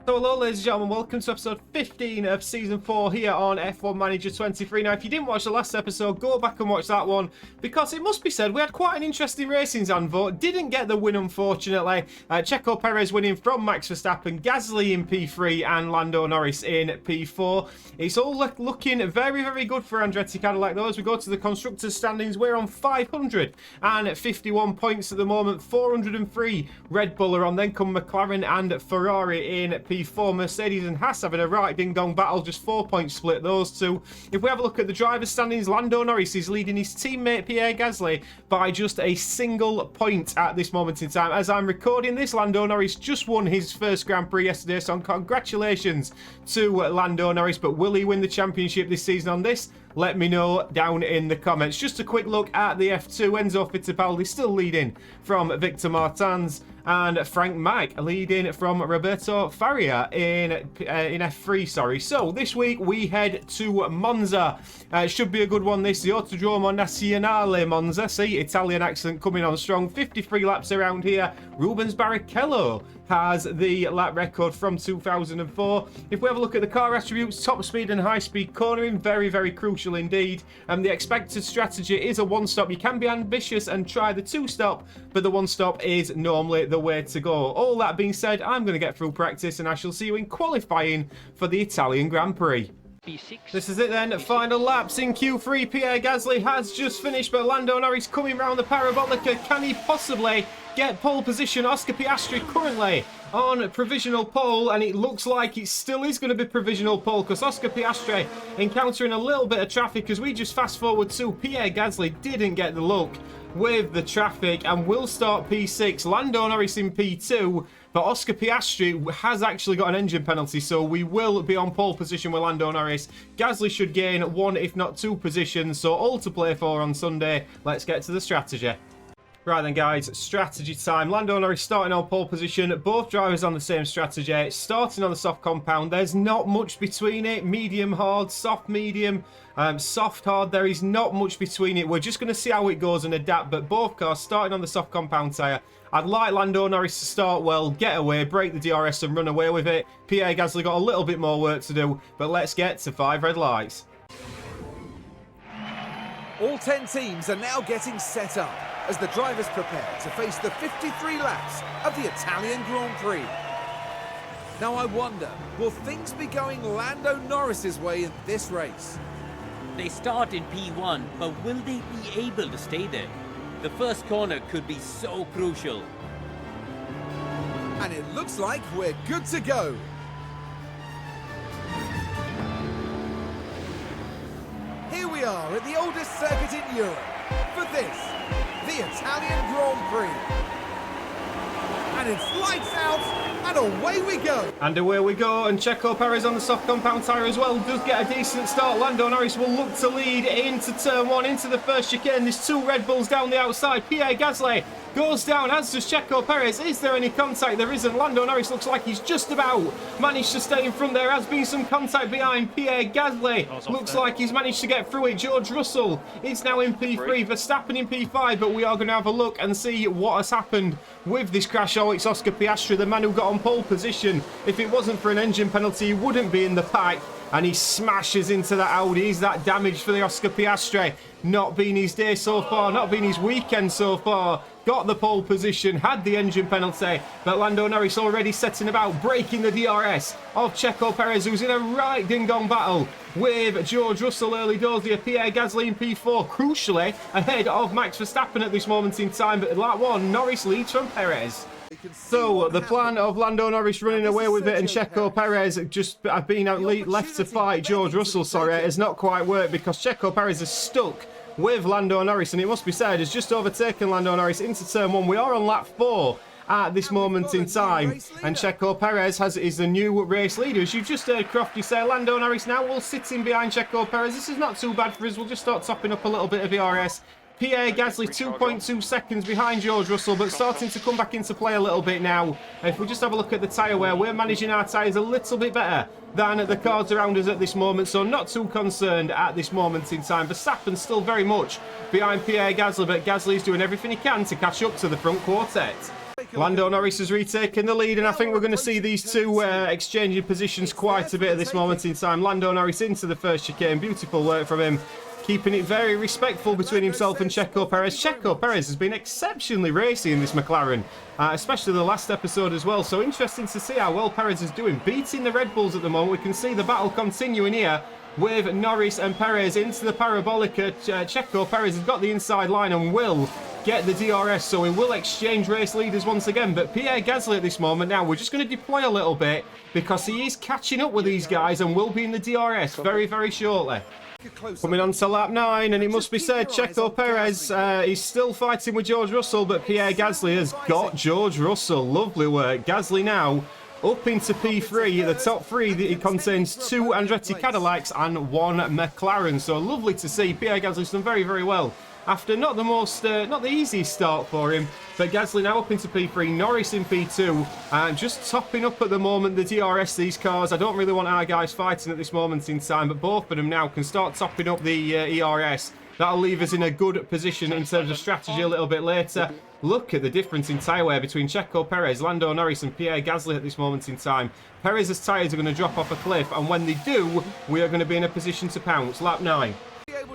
So hello ladies and gentlemen, welcome to episode 15 of season 4 here on F1 Manager 23. Now if you didn't watch the last episode, go back and watch that one, because it must be said we had quite an interesting racing Zandvoort. Didn't get the win unfortunately. Checo Perez winning from Max Verstappen, Gasly in P3 and Lando Norris in P4. It's all looking very, very good for Andretti Cadillac though. As we go to the constructors standings, we're on 551 points at the moment. 403 Red Bull are on, then come McLaren and Ferrari in P4. Mercedes and Haas having a right ding-dong battle, just 4-point split those two. If we have a look at the drivers' standings, Lando Norris is leading his teammate Pierre Gasly by just a single point at this moment in time. As I'm recording this, Lando Norris just won his first Grand Prix yesterday, so congratulations to Lando Norris. But will he win the championship this season on this? Let me know down in the comments. Just a quick look at the F2. Enzo Fittipaldi still leading from Victor Martins, and Frank Mike leading from Roberto Faria in F3, sorry. So this week we head to Monza. It should be a good one this, the Autodromo Nazionale Monza. See, Italian accent coming on strong. 53 laps around here. Rubens Barrichello has the lap record from 2004. If we have a look at the car attributes, top speed and high speed cornering, very, very crucial indeed. And the expected strategy is a one-stop. You can be ambitious and try the two-stop, but the one-stop is normally the way to go. All that being said, I'm going to get through practice and I shall see you in qualifying for the Italian Grand Prix. This is it then, final laps in Q3. Pierre Gasly has just finished, but Lando Norris coming round the Parabolica. Can he possibly get pole position? Oscar Piastri currently on provisional pole, and it looks like it still is going to be provisional pole, because Oscar Piastri encountering a little bit of traffic. As we just fast forward to Pierre Gasly, didn't get the look with the traffic and will start P6. Lando Norris in P2, but Oscar Piastri has actually got an engine penalty, so we will be on pole position with Lando Norris. Gasly should gain 1 if not 2 positions, so all to play for on Sunday. Let's get to the strategy. Right then guys, strategy time. Lando Norris starting on pole position, both drivers on the same strategy, starting on the soft compound. There's not much between it, medium hard, soft medium, soft hard. There is not much between it. We're just going to see how it goes and adapt, but both cars starting on the soft compound tyre. I'd like Lando Norris to start well, get away, break the DRS and run away with it. Pierre Gasly got a little bit more work to do, but let's get to 5 red lights. All 10 teams are now getting set up as the drivers prepare to face the 53 laps of the Italian Grand Prix. Now I wonder, will things be going Lando Norris's way in this race? They start in P1, but will they be able to stay there? The first corner could be so crucial. And it looks like we're good to go. Here we are at the oldest circuit in Europe for this, the Italian Grand Prix. And it's lights out, and away we go. And away we go, and Checo Perez on the soft compound tyre as well does get a decent start. Lando Norris will look to lead into turn 1, into the first chicane. There's 2 Red Bulls down the outside. Pierre Gasly goes down, as does Checo Perez. Is there any contact? There isn't. Lando Norris looks like he's just about managed to stay in front. There has been some contact behind Pierre Gasly. Looks like he's managed to get through it. George Russell is now in P3, Verstappen in P5, but we are going to have a look and see what has happened with this crash. Oh, it's Oscar Piastri, the man who got on pole position. If it wasn't for an engine penalty, he wouldn't be in the pack. And he smashes into that Audi. Is that damage for the Oscar Piastri? Not been his day so far, not been his weekend so far. Got the pole position, had the engine penalty, but Lando Norris already setting about breaking the DRS of Checo Perez, who's in a right ding-dong battle with George Russell early doors here. Pierre Gasly in P4, crucially ahead of Max Verstappen at this moment in time, but lap 1, Norris leads from Perez. So the plan of Lando Norris running away with it and Checo Perez just being left to fight George Russell, has not quite worked, because Checo Perez is stuck with Lando Norris, and it must be said has just overtaken Lando Norris into turn 1. We are on lap 4 at this moment in time, and Checo Perez is the new race leader. As you've just heard Crofty say, Lando Norris now will sit in behind Checo Perez. This is not too bad for us. We'll just start topping up a little bit of DRS. Pierre Gasly 2.2 seconds behind George Russell, but starting to come back into play a little bit now. If we just have a look at the tyre wear, we're managing our tyres a little bit better than the cars around us at this moment, so not too concerned at this moment in time. Verstappen's still very much behind Pierre Gasly, but Gasly's doing everything he can to catch up to the front quartet. Lando Norris has retaken the lead, and I think we're going to see these two exchanging positions quite a bit at this moment in time. Lando Norris into the first chicane. Beautiful work from him, keeping it very respectful between himself and Checo Perez. Checo Perez has been exceptionally racy in this McLaren, especially the last episode as well. So interesting to see how well Perez is doing, beating the Red Bulls at the moment. We can see the battle continuing here with Norris and Perez into the Parabolica. Checo Perez has got the inside line and will get the DRS, so we will exchange race leaders once again. But Pierre Gasly at this moment now, we're just going to deploy a little bit because he is catching up with these guys and will be in the DRS very, very shortly. Coming on to lap 9, and it must be said, Checo Perez is still fighting with George Russell, but Pierre Gasly has got George Russell. Lovely work. Gasly now up into P3. The top 3, it contains 2 Andretti Cadillacs and 1 McLaren. So lovely to see. Pierre Gasly's done very, very well after not the easiest start for him. But Gasly now up into P3, Norris in P2, and just topping up at the moment the DRS, these cars. I don't really want our guys fighting at this moment in time, but both of them now can start topping up the ERS. That'll leave us in a good position in terms of strategy a little bit later. Look at the difference in tyre wear between Checo Perez, Lando Norris and Pierre Gasly at this moment in time. Perez's tyres are going to drop off a cliff, and when they do, we are going to be in a position to pounce. Lap 9.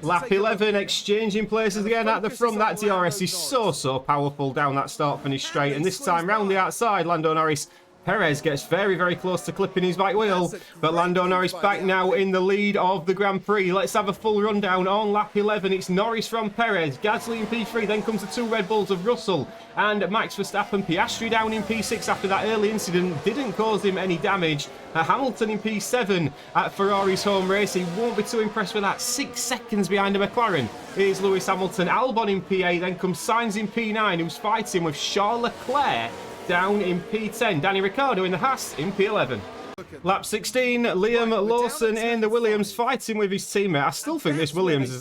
Lap 11, exchanging places again at the front. That DRS is so powerful down that start-finish straight. And this time round the outside, Lando Norris. Perez gets very, very close to clipping his back wheel, but Lando Norris back now in the lead of the Grand Prix. Let's have a full rundown on lap 11. It's Norris from Perez, Gasly in P3, then comes the 2 Red Bulls of Russell and Max Verstappen. Piastri down in P6 after that early incident, didn't cause him any damage. Hamilton in P7 at Ferrari's home race. He won't be too impressed with that. 6 seconds behind a McLaren is Lewis Hamilton. Albon in P8, then comes Sainz in P9, who's fighting with Charles Leclerc down in P10. Danny Ricciardo in the Haas in P11. Lap 16, Liam Lawson in the Williams fighting with his teammate. I still think this Williams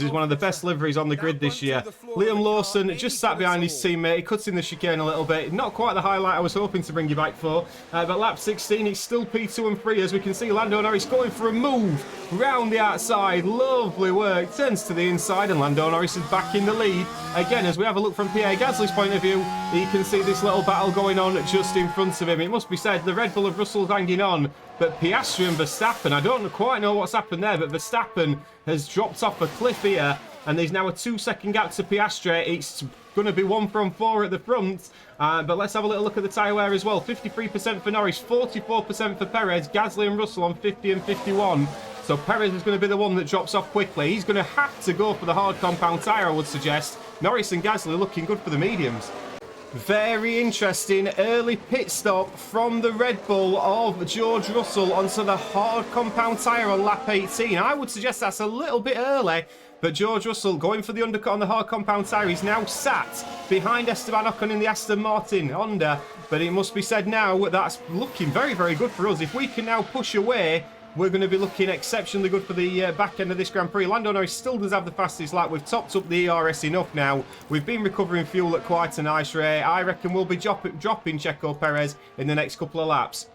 is one of the best liveries on the grid this year. Liam Lawson just sat behind his teammate. He cuts in the chicane a little bit. Not quite the highlight I was hoping to bring you back for. But lap 16, it's still P2 and 3 as we can see Lando Norris going for a move round the outside. Lovely work. Turns to the inside and Lando Norris is back in the lead. Again, as we have a look from Pierre Gasly's point of view, he can see this little battle going on just in front of him. It must be said, the Red Bull of Russell's hanging on, but Piastri and Verstappen, I don't quite know what's happened there, but Verstappen has dropped off a cliff here, and there's now a 2-second gap to Piastri. It's going to be 1 from 4 at the front, but let's have a little look at the tyre wear as well. 53% for Norris, 44% for Perez, Gasly and Russell on 50 and 51. So Perez is going to be the one that drops off quickly. He's going to have to go for the hard compound tyre, I would suggest. Norris and Gasly looking good for the mediums. Very interesting early pit stop from the Red Bull of George Russell onto the hard compound tyre on lap 18. I would suggest that's a little bit early, but George Russell going for the undercut on the hard compound tyre. He's now sat behind Esteban Ocon in the Aston Martin Honda, but it must be said now that's looking very, very good for us. If we can now push away, we're going to be looking exceptionally good for the back end of this Grand Prix. Lando Norris still does have the fastest lap. We've topped up the ERS enough now. We've been recovering fuel at quite a nice rate. I reckon we'll be dropping Checo Perez in the next couple of laps.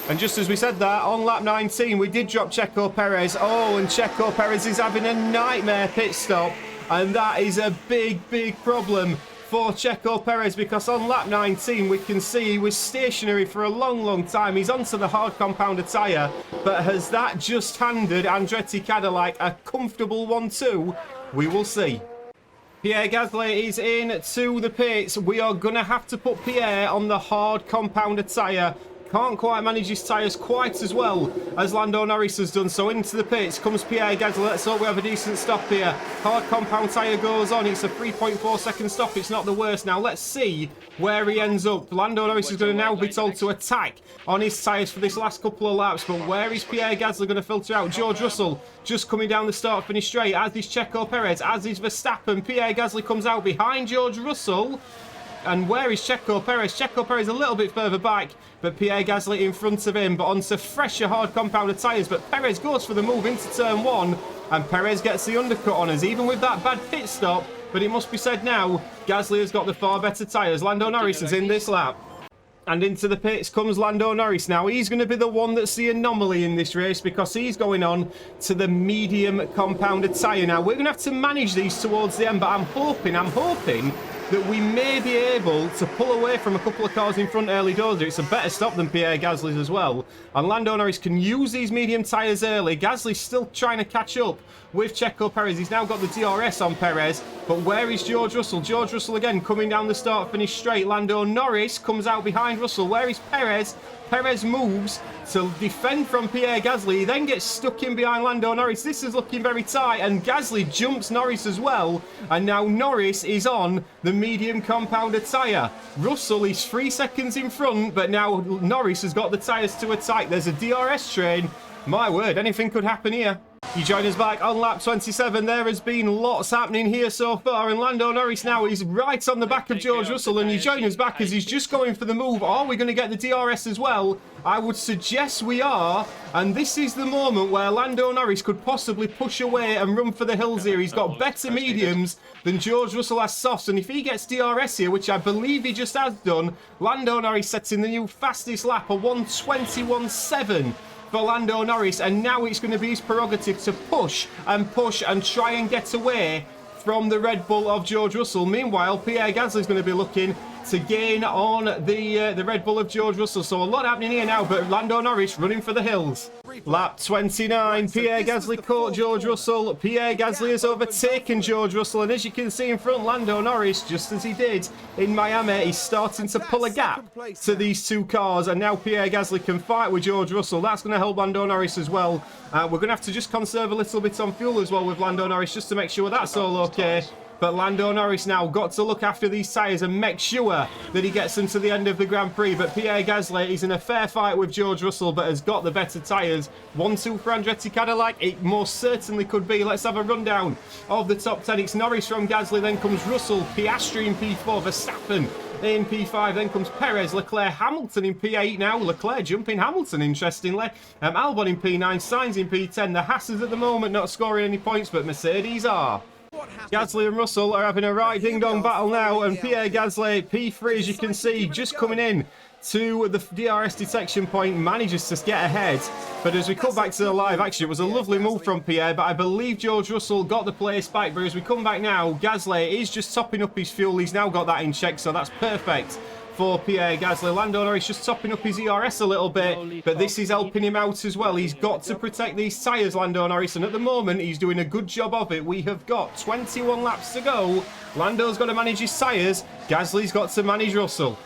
And just as we said that, on lap 19, we did drop Checo Perez. Oh, and Checo Perez is having a nightmare pit stop. And that is a big, big problem for Checo Perez, because on lap 19 we can see he was stationary for a long time. He's onto the hard compounder tyre, but has that just handed Andretti Cadillac a comfortable 1-2? We will see. Pierre Gasly is in to the pits. We are going to have to put Pierre on the hard compounder tyre. Can't quite manage his tyres quite as well as Lando Norris has done. So into the pits comes Pierre Gasly. Let's hope we have a decent stop here. Hard compound tyre goes on. It's a 3.4 second stop. It's not the worst. Now let's see where he ends up. Lando Norris is going to now be told to attack on his tyres for this last couple of laps. But where is Pierre Gasly going to filter out? George Russell just coming down the start finish straight, as is Checo Perez, as is Verstappen. Pierre Gasly comes out behind George Russell. And where is Checo Perez? Checo Perez a little bit further back, but Pierre Gasly in front of him, but onto fresher hard compounder tyres. But Perez goes for the move into turn 1, and Perez gets the undercut on us, even with that bad pit stop. But it must be said now, Gasly has got the far better tyres. Lando Norris is in this lap. And into the pits comes Lando Norris. Now, he's going to be the one that's the anomaly in this race, because he's going on to the medium compounded tyre. Now, we're going to have to manage these towards the end, but I'm hoping that we may be able to pull away from a couple of cars in front early doors. It's a better stop than Pierre Gasly's as well. And Lando Norris can use these medium tyres early. Gasly's still trying to catch up with Checo Perez. He's now got the DRS on Perez. But where is George Russell? George Russell again coming down the start-finish straight. Lando Norris comes out behind Russell. Where is Perez? Perez moves to defend from Pierre Gasly. He then gets stuck in behind Lando Norris. This is looking very tight, and Gasly jumps Norris as well. And now Norris is on the medium compounder tyre. Russell is 3 seconds in front, but now Norris has got the tyres to attack. There's a DRS train. My word, anything could happen here. You join us back on lap 27. There has been lots happening here so far, and Lando Norris now is right on the back of George Russell, and you join us back as he's just going for the move. Are we going to get the DRS as well? I would suggest we are, and this is the moment where Lando Norris could possibly push away and run for the hills here. He's got better mediums than George Russell has softs, and if he gets DRS here, which I believe he just has done, Lando Norris setting the new fastest lap, a 1:21.7. for Lando Norris, and now it's going to be his prerogative to push and try and get away from the Red Bull of George Russell. Meanwhile, Pierre Gasly is going to be looking to gain on the Red Bull of George Russell. So a lot happening here now, but Lando Norris running for the hills. Lap 29, Pierre Gasly caught George Russell. Pierre Gasly has overtaken George Russell, and as you can see in front, Lando Norris, just as he did in Miami, he's starting to pull a gap to these two cars, and now Pierre Gasly can fight with George Russell. That's going to help Lando Norris as well. We're going to have to just conserve a little bit on fuel as well with Lando Norris, just to make sure that's all okay. But Lando Norris now got to look after these tyres and make sure that he gets them to the end of the Grand Prix. But Pierre Gasly is in a fair fight with George Russell, but has got the better tyres. 1-2 for Andretti Cadillac. It most certainly could be. Let's have a rundown of the top 10. It's Norris from Gasly, then comes Russell, Piastri in P4, Verstappen in P5, then comes Perez, Leclerc, Hamilton in P8 now. Leclerc jumping Hamilton, interestingly. Albon in P9, Sainz in P10. The Haas's at the moment not scoring any points, but Mercedes are. Gasly and Russell are having a right ding-dong battle now, and Pierre Gasly, P3, as you can see, just coming in to the DRS detection point, manages to get ahead. But as we come back to the live action, it was a lovely move from Pierre, but I believe George Russell got the place back. But as we come back now, Gasly is just topping up his fuel. He's now got that in check, so that's perfect for Pierre Gasly. Lando Norris just topping up his ERS a little bit, but this is helping him out as well. He's got to protect these tyres, Lando Norris, and at the moment he's doing a good job of it. We have got 21 laps to go. Lando's got to manage his tyres. Gasly's got to manage Russell.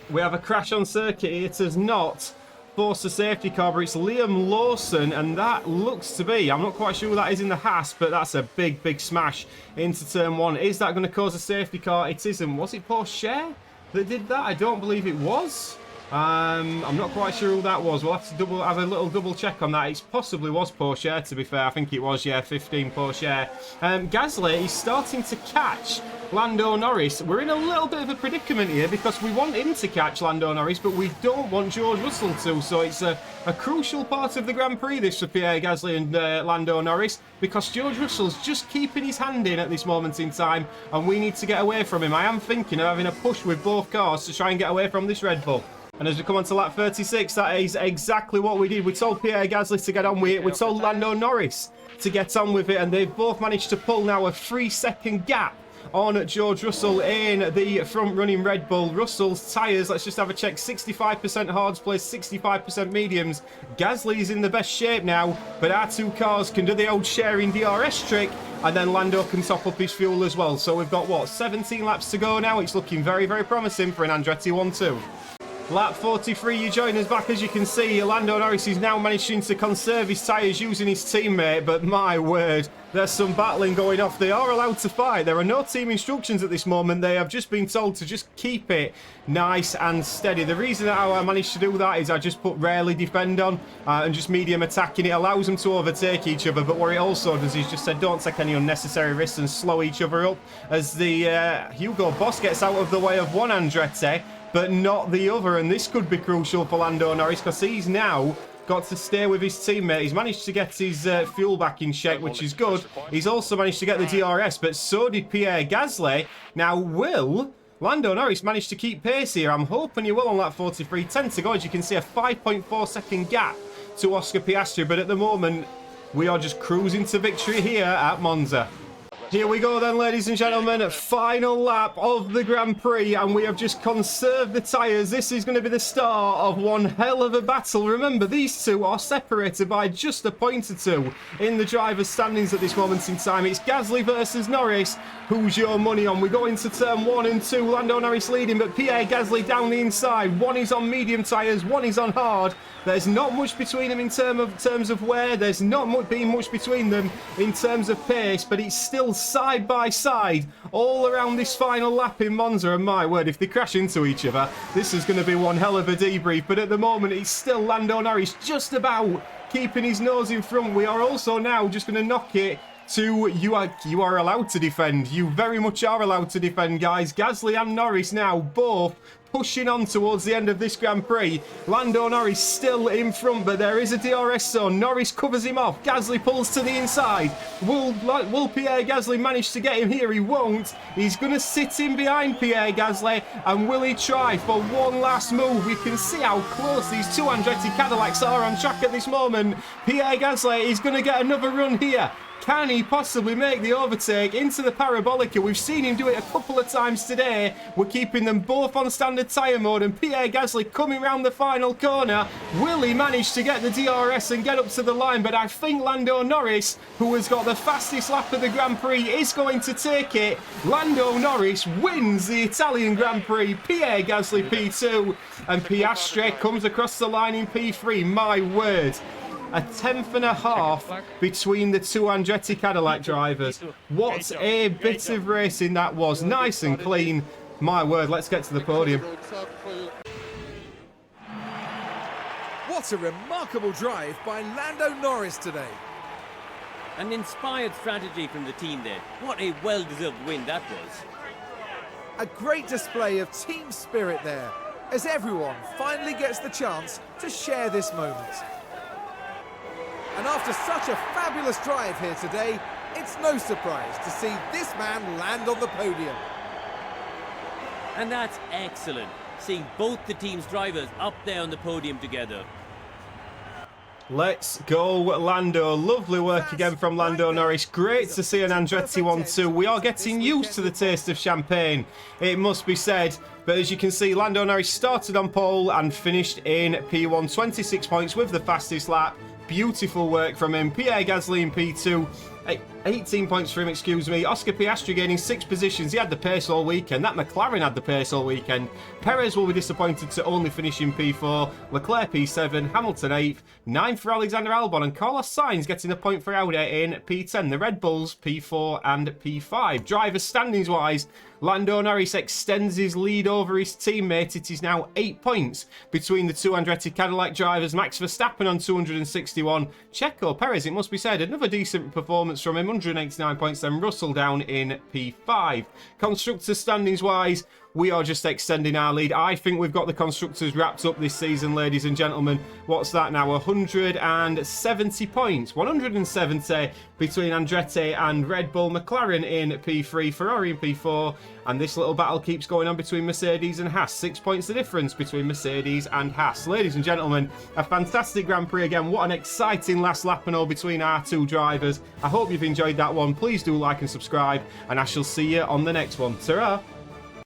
We have a crash on circuit. It has not forced a safety car, but it's Liam Lawson, and that looks to be, I'm not quite sure who that is in the Haas, but that's a big smash into turn one. Is that going to cause a safety car? It isn't. Was it Porsche that did that? I don't believe it was. I'm not quite sure who that was. We'll have to have a little double check on that. It possibly was Porsche, to be fair. I think it was, yeah, 15 Porsche. Gasly is starting to catch Lando Norris. We're in a little bit of a predicament here because we want him to catch Lando Norris, but we don't want George Russell to. So it's a crucial part of the Grand Prix, this, for Pierre Gasly and Lando Norris, because George Russell's just keeping his hand in at this moment in time, and we need to get away from him. I am thinking of having a push with both cars to try and get away from this Red Bull. And as we come on to lap 36, that is exactly what we did. We told Pierre Gasly to get on with it. We told Lando Norris to get on with it. And they've both managed to pull now a 3-second gap on George Russell in the front-running Red Bull. Russell's tyres, let's just have a check. 65% hards plays, 65% mediums. Gasly's in the best shape now, but our two cars can do the old sharing DRS trick, and then Lando can top up his fuel as well. So we've got, what, 17 laps to go now. It's looking very promising for an Andretti 1-2. Lap 43, you join us back. As you can see, Lando Norris is now managing to conserve his tyres using his teammate, but my word, there's some battling going off. They are allowed to fight. There are no team instructions at this moment. They have just been told to just keep it nice and steady. The reason how I managed to do that is I just put rarely defend on and just medium attacking. It allows them to overtake each other, but what it also does is just said don't take any unnecessary risks and slow each other up as the Hugo Boss gets out of the way of one Andretti, but not the other, and this could be crucial for Lando Norris because he's now got to stay with his teammate. He's managed to get his fuel back in check, which is good. He's also managed to get the DRS, but so did Pierre Gasly. Now, will Lando Norris manage to keep pace here? I'm hoping he will on lap 43. 10 to go. As you can see, a 5.4 second gap to Oscar Piastri, but at the moment, we are just cruising to victory here at Monza. Here we go then, ladies and gentlemen, final lap of the Grand Prix, and we have just conserved the tyres. This is going to be the start of one hell of a battle. Remember, these two are separated by just a point or two in the driver's standings at this moment in time. It's Gasly versus Norris. Who's your money on? We go into turn 1 and 2. Lando Norris leading, but Pierre Gasly down the inside. One is on medium tyres, one is on hard. There's not much between them in terms of wear. There's not been much between them in terms of pace, but it's still side by side all around this final lap in Monza. And my word, if they crash into each other, this is going to be one hell of a debrief. But at the moment, it's still Lando Norris just about keeping his nose in front. We are also now just going to knock it to you are allowed to defend. You very much are allowed to defend, guys. Gasly and Norris now both pushing on towards the end of this Grand Prix. Lando Norris still in front, but there is a DRS zone. Norris covers him off. Gasly pulls to the inside. Will Pierre Gasly manage to get him here? He won't. He's going to sit in behind Pierre Gasly, and will he try for one last move? We can see how close these two Andretti Cadillacs are on track at this moment. Pierre Gasly is going to get another run here. Can he possibly make the overtake into the Parabolica? We've seen him do it a couple of times today. We're keeping them both on standard tyre mode, and Pierre Gasly coming round the final corner. Will he manage to get the DRS and get up to the line? But I think Lando Norris, who has got the fastest lap of the Grand Prix, is going to take it. Lando Norris wins the Italian Grand Prix. Pierre Gasly P2, and Piastri comes across the line in P3. My word. A tenth and a half between the two Andretti Cadillac drivers. What a bit of racing that was. Nice and clean. My word, let's get to the podium. What a remarkable drive by Lando Norris today. An inspired strategy from the team there. What a well-deserved win that was. A great display of team spirit there, as everyone finally gets the chance to share this moment. And after such a fabulous drive here today, it's no surprise to see this man land on the podium. And that's excellent, seeing both the team's drivers up there on the podium together. Let's go, Lando. Lovely work again from Lando Norris. Great to see an Andretti 1-2. We are getting used to the taste of champagne, it must be said. But as you can see, Lando Norris started on pole and finished in P1. 26 points with the fastest lap. Beautiful work from him. Pierre Gasly in P2. 18 points for him, excuse me. Oscar Piastri gaining 6 positions. He had the pace all weekend. That McLaren had the pace all weekend. Perez will be disappointed to only finish in P4. Leclerc P7. Hamilton 8th. 9th for Alexander Albon. And Carlos Sainz getting a point for Audi in P10. The Red Bulls P4 and P5. Drivers standings wise, Lando Norris extends his lead over his teammate. It is now 8 points between the two Andretti Cadillac drivers. Max Verstappen on 261. Checo Perez, it must be said, another decent performance from him. 189 points. Then Russell down in P5. Constructors standings wise, we are just extending our lead. I think we've got the constructors wrapped up this season, ladies and gentlemen. What's that now? 170 points. 170 between Andretti and Red Bull. McLaren in P3, Ferrari in P4. And this little battle keeps going on between Mercedes and Haas. 6 points the difference between Mercedes and Haas. Ladies and gentlemen, a fantastic Grand Prix again. What an exciting last lap and all between our two drivers. I hope you've enjoyed that one. Please do like and subscribe, and I shall see you on the next one. Ta-ra!